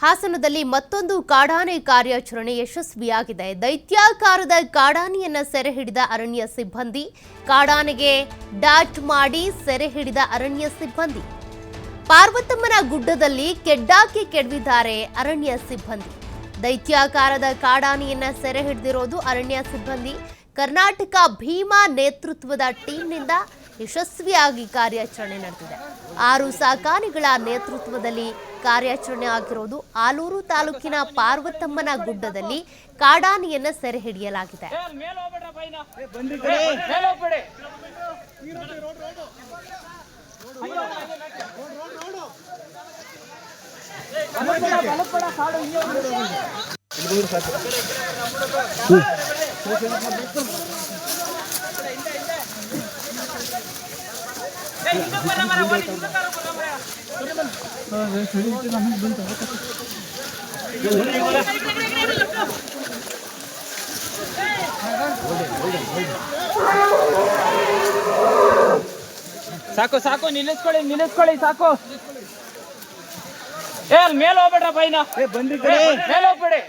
ಹಾಸನದಲ್ಲಿ ಮತ್ತೊಂದು ಕಾಡಾನೆ ಕಾರ್ಯಾಚರಣೆ ಯಶಸ್ವಿಯಾಗಿದೆ. ದೈತ್ಯಾಕಾರದ ಕಾಡಾನೆಯನ್ನ ಸೆರೆ ಹಿಡಿದ ಅರಣ್ಯ ಸಿಬ್ಬಂದಿ. ಕಾಡಾನೆಗೆ ಡಾಟ್ ಮಾಡಿ ಸೆರೆ ಹಿಡಿದ ಅರಣ್ಯ ಸಿಬ್ಬಂದಿ. ಪಾರ್ವತಮ್ಮನ ಗುಡ್ಡದಲ್ಲಿ ಕೆಡ್ಡಾಕಿ ಕೆಡವಿದ್ದಾರೆ ಅರಣ್ಯ ಸಿಬ್ಬಂದಿ. ದೈತ್ಯಾಕಾರದ ಕಾಡಾನೆಯನ್ನ ಸೆರೆ ಹಿಡಿದಿರೋದು ಅರಣ್ಯ ಸಿಬ್ಬಂದಿ. ಕರ್ನಾಟಕ ಭೀಮಾ ನೇತೃತ್ವದ ಟೀಮ್ನಿಂದ ಯಶಸ್ವಿಯಾಗಿ ಕಾರ್ಯಾಚರಣೆ ನಡೆದಿದೆ. 6 ಸಾಕಾನೆಗಳ ನೇತೃತ್ವದಲ್ಲಿ ಕಾರ್ಯಾಚರಣೆ ಆಗಿರೋದು. ಆಲೂರು ತಾಲೂಕಿನ ಪಾರ್ವತಮ್ಮನ ಗುಡ್ಡದಲ್ಲಿ ಕಾಡಾನೆಯನ್ನ ಸೆರೆ ಹಿಡಿಯಲಾಗಿದೆ. ಸಾಕು ಸಾಕು ನಿಲ್ಲಿಸ್ಕೊಳ್ಳಿ ಸಾಕು. ಅಲ್ಲಿ ಮೇಲೆ ಹೋಗ್ಬೇಡ್ರ ಬೈನ ಮೇಲೆ ಹೋಗ್ಬೇಡಿ.